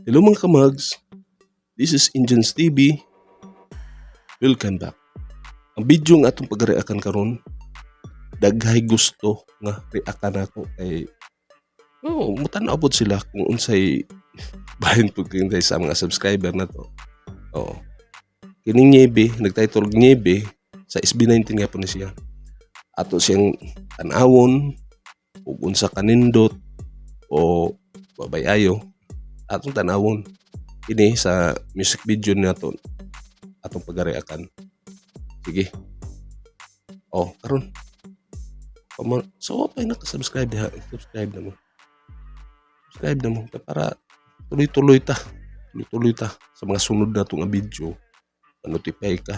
Hello mga kamags, this is Indians TV. Welcome back. Ang video nga atong pag-reakan karon, daghay gusto nga reakan ako kay mutan-aw pod sila kung unsay bahin pud kay sa mga subscriber na to. Oo. Kining Niebe, nagtitle Niebe sa SB19 nga po ni siya. Ato siyang tanawon ug unsa kanindot o babayayo atong tanawon ini sa music video nato atong pag-reakan. Sige. Karon. So, pa naka-subscribe diha. Subscribe na mo. Subscribe na mo para tuloy-tuloy ta. Tuloy-tuloy ta sa mga sunod na itong video. Notify ka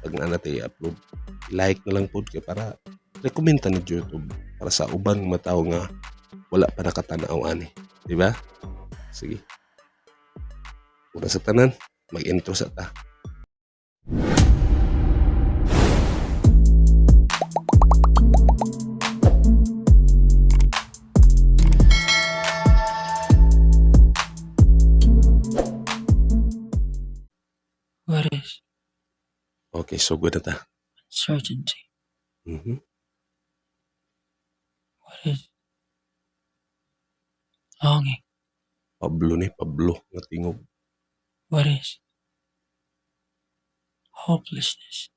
pag na natin i-upload. I-like na lang po para rekomenda na YouTube para sa ubang matao nga wala pa nakatanaw ani. Di ba? Sige. Una sa tanan, mag-intro sa ta. What is Okay, so good na ta. uncertainty? What is longing? Pablo nga tingog. What is hopelessness?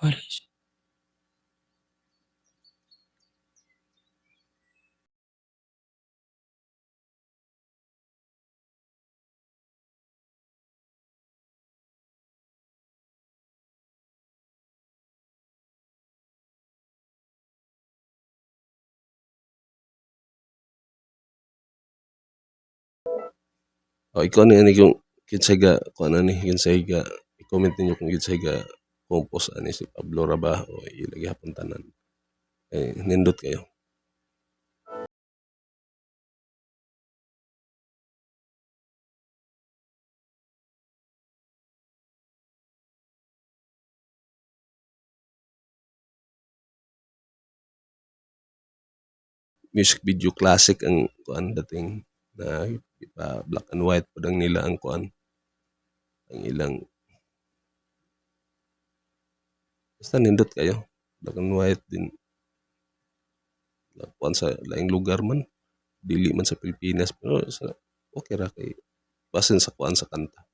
What is Ikaw ni kung kinsay ga kung ano ni kinsay ga i-comment ninyo kung kinsay ga compose ani si Pablo Raba o ilagay hapon tanan. Nindot kayo. Music video classic ang kuan dating na black and white padang nila ang kuan ang ilang basta nindot kayo black and white din kuan sa laing lugar man dili man sa Pilipinas pero okay ra kay basin sa kuan sa kanta.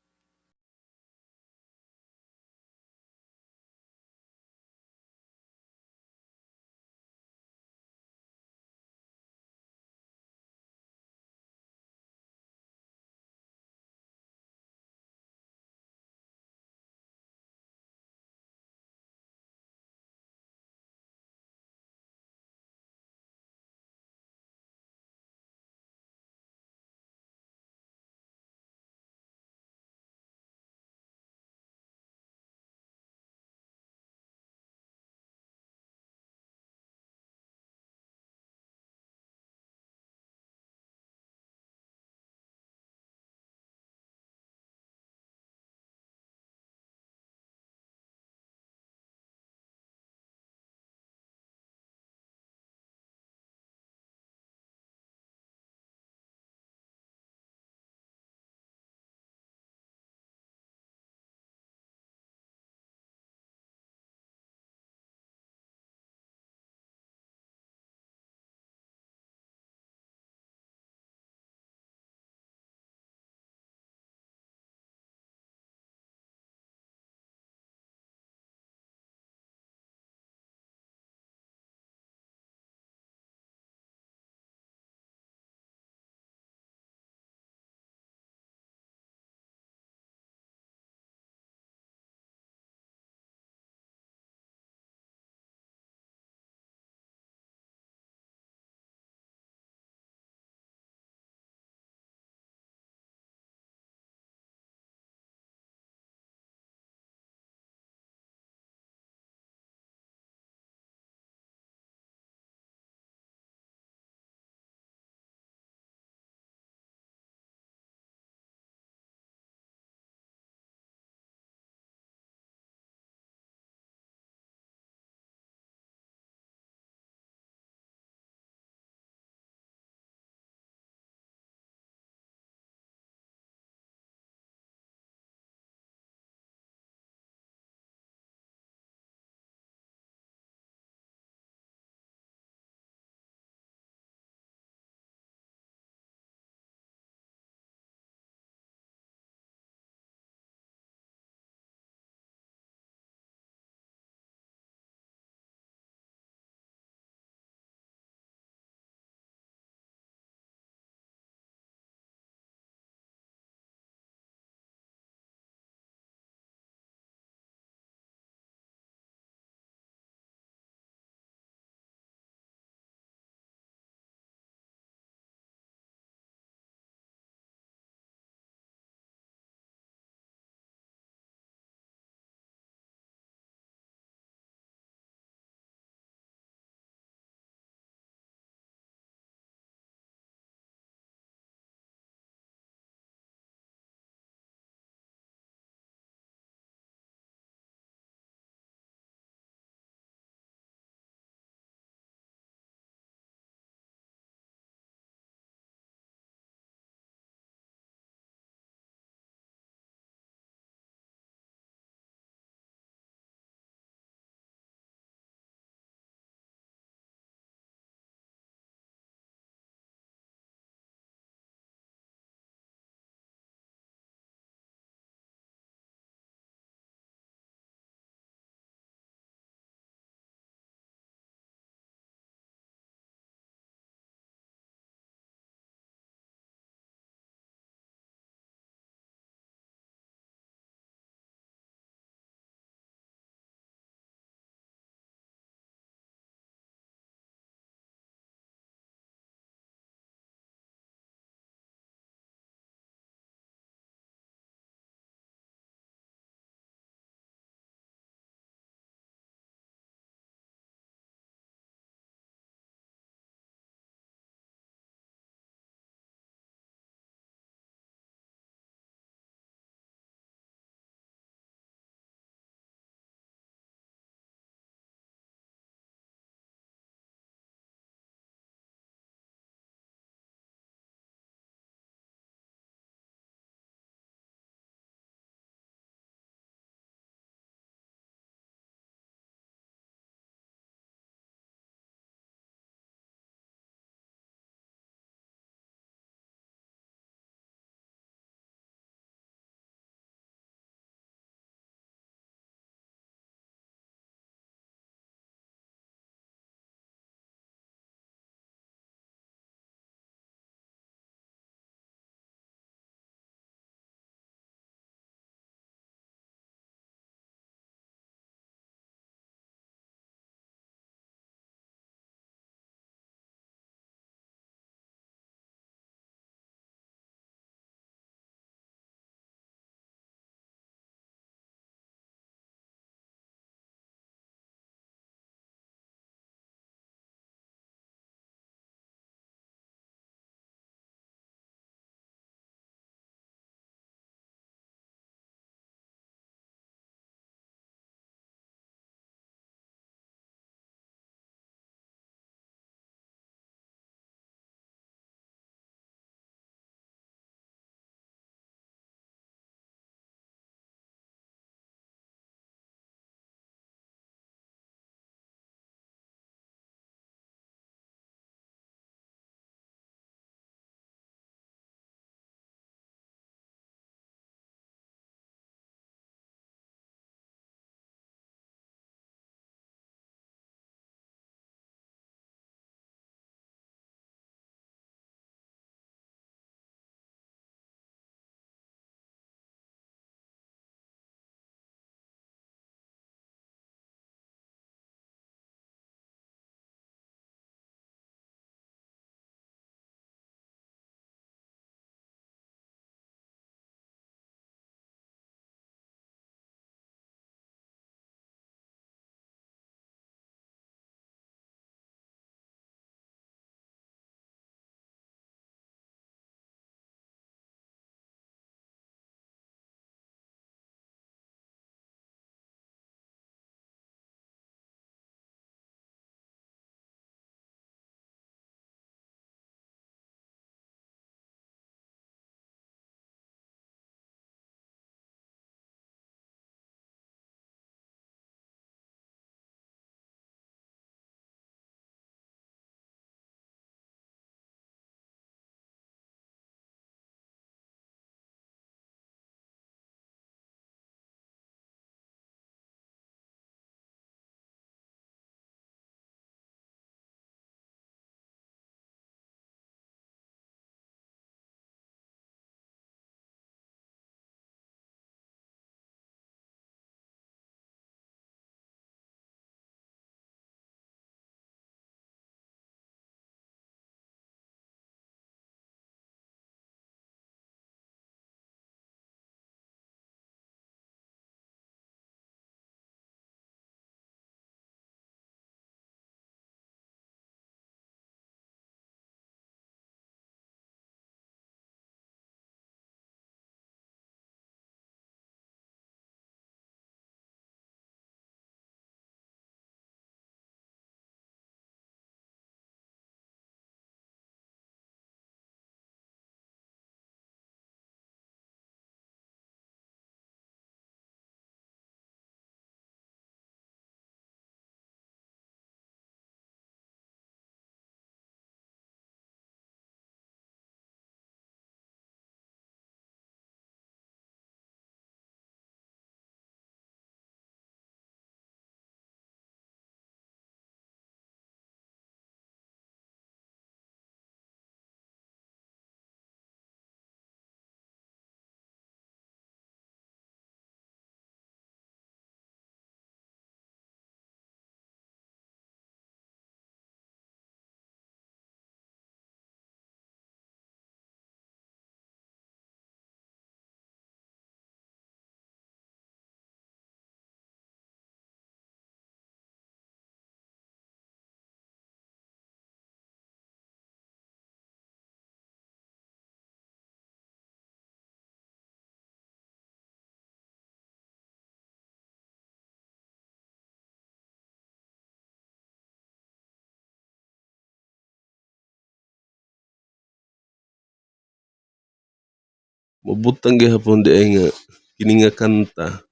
Mabutang gihapon di ay nga kini nga kanta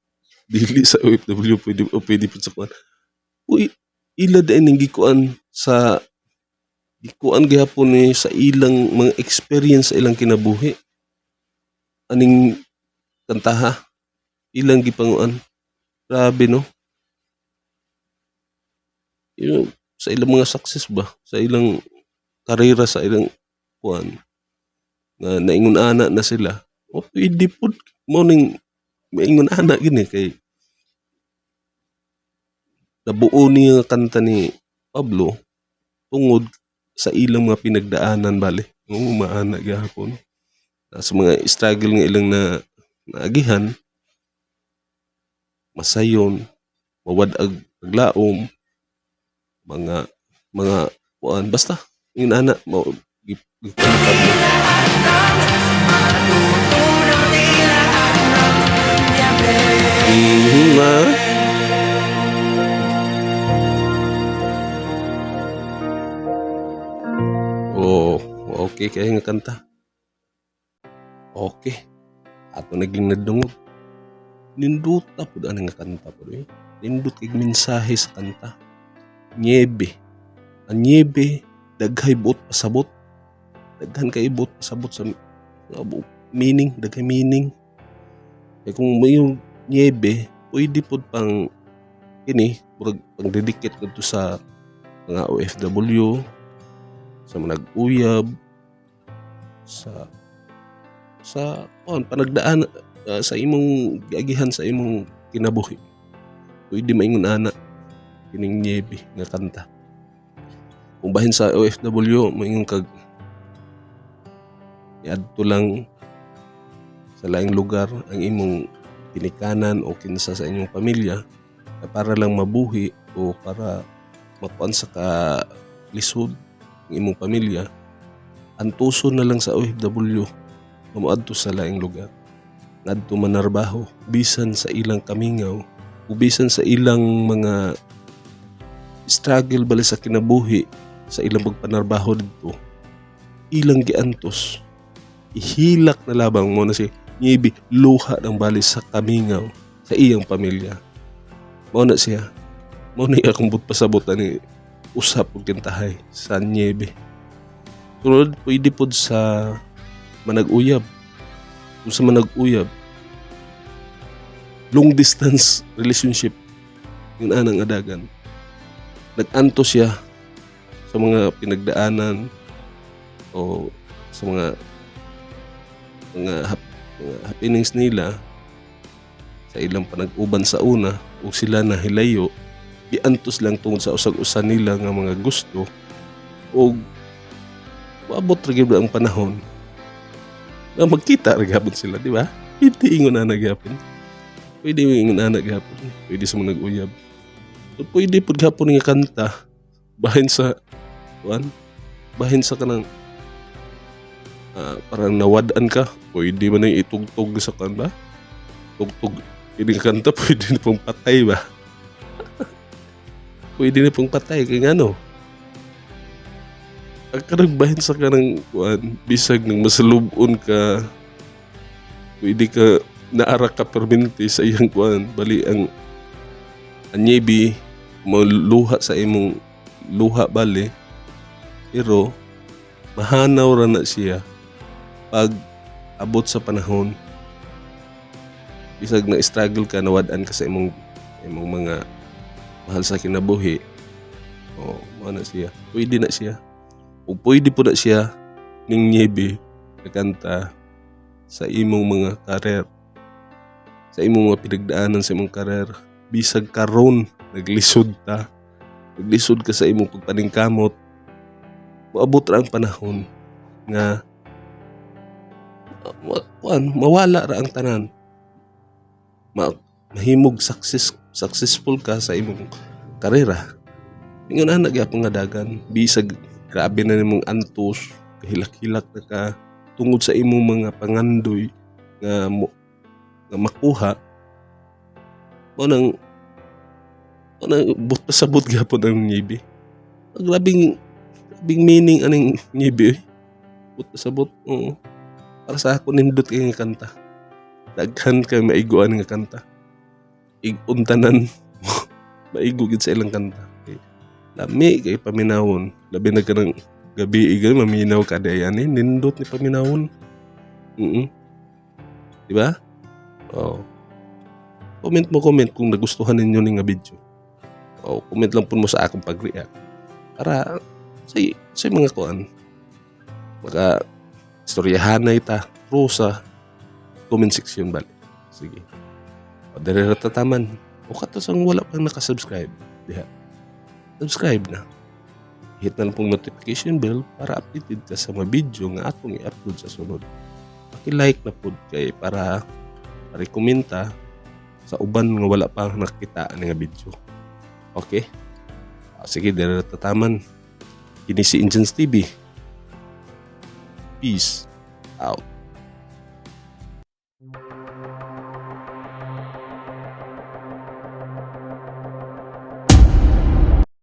dili sa OFW pwede pud sa kuan. Uy, ila di ay ning gikuan gihapon ni sa ilang mga experience sa ilang kinabuhi. Aning kantaha ilang gipanguan. Grabe no. Yung sa ilang mga success ba, sa ilang karera, sa ilang kuan na naingon ana na sila. O pwede pud mo ning maingon ana gini kay nabuo ni nga kanta ni Pablo tungod sa ilang mga pinagdaanan bali. Oo, maana gihapon. Sa mga struggle nga ilang na naagihan, masayon, mawad-ag paglaom, mga kuan basta yun ana mo gipantad mo. Na oh, okay kaya nga kanta. Okay. Ato naging nadungog. Ninduta pud ani nga kanta pud eh. Nindut kay mensahe sa kanta. Niebe. Ang niebe daghay buot pasabot. Daghan kay buot pasabot sa meaning, daghay meaning. Kay kung may yung niebe, pwede pud pang kini murag pang dedicate kadto sa mga OFW, sa mga nag-uyab, sa panagdaan sa imong giagihan sa imong kinabuhi. Pwede maingon ana kining niebe nga kanta. Kung bahin sa OFW, maingon kag iadto lang sa laing lugar ang imong pinikanan o kinsa sa inyong pamilya para lang mabuhi o para makuan sa lisod ng imong pamilya, antuson na lang sa OFW na moadto sa laing lugar. Ngadto manarbaho bisan sa ilang kamingaw o bisan sa ilang mga struggle bali sa kinabuhi sa ilang pagpanarbaho dito, ilang giantos ihilak na labang mo na si nibi luha ng bali sa kamingaw sa iyang pamilya. Mao na siya. Mao na akong pasabot ni usap og kintahay sa niebe. Tulad pwede pod sa manag-uyab. Kung sa manag-uyab, long distance relationship yung anang adagan. Nag-anto siya sa mga pinagdaanan o sa mga happenings nila sa ilang panag-uban sa una o sila na hilayo, iantos lang tungod sa usag-usa nila nga mga gusto o maabot ra gyud ang panahon na magkita ra gyapon sila, di ba? Hindi ingon na gyapon. Pwede ingon na gyapon. Pwede sa mga nag-uyab. So, pwede pud gyapon nga kanta bahin sa kanang parang nawad-an ka, pwede man yung itugtog sa kanta. Tugtog, hindi kanta, pwede na pong patay ba? Pwede na pong patay, kaya ano? Pagkaragbahin sa kanang bisag ng masalubon ka, pwede ka naara ka permente sa iyang bali ang anyebi, maluha sa imong luha bali, pero mahanaw ra na siya pag abot sa panahon bisag na struggle ka, nawad-an ka sa imong mga mahal sa kinabuhi, o ano siya, pwede na siya o pwede po na siya ning niebe kanta sa imong mga karer, sa imong mga pinagdaanan sa imong karer. Bisag karon naglisod ka sa imong pagpaningkamot, maabot ra ang panahon nga mawala ra ang tanan. Mahimog successful ka sa imong karera. Ingon ana gyapon nga dagan, bisag grabe na nimong antos, kahilak-hilak na ka tungod sa imong mga pangandoy nga makuha. Mo nang pasabot gyapon ang nibi. Grabing meaning aning nibi. But pasabot, oo. para sa ako nindot kay nga kanta. Daghan kay maiguan nga kanta. Untanan maigo gid sa ilang kanta. Okay. Lami kay paminawon, labi na kanang gabi igay maminaw kada yan nindot ni paminawon. Di ba? Oh. Comment kung nagustuhan ninyo ning nga video. Comment lang po mo sa akong pag-react para sa mga kuan maka istoryahanay ta sa comment section bali. Sige. Dere ra tataman. O kato sang wala pang nakasubscribe. Diha. Subscribe na. Hit na lang pong notification bell para updated ka sa mga video nga atong i-upload sa sunod. Paki-like na po kay para komenta sa uban nga wala pa nakita nga video. Okay? Sige, dere ra tataman. Kini si Ingens TV. Peace out.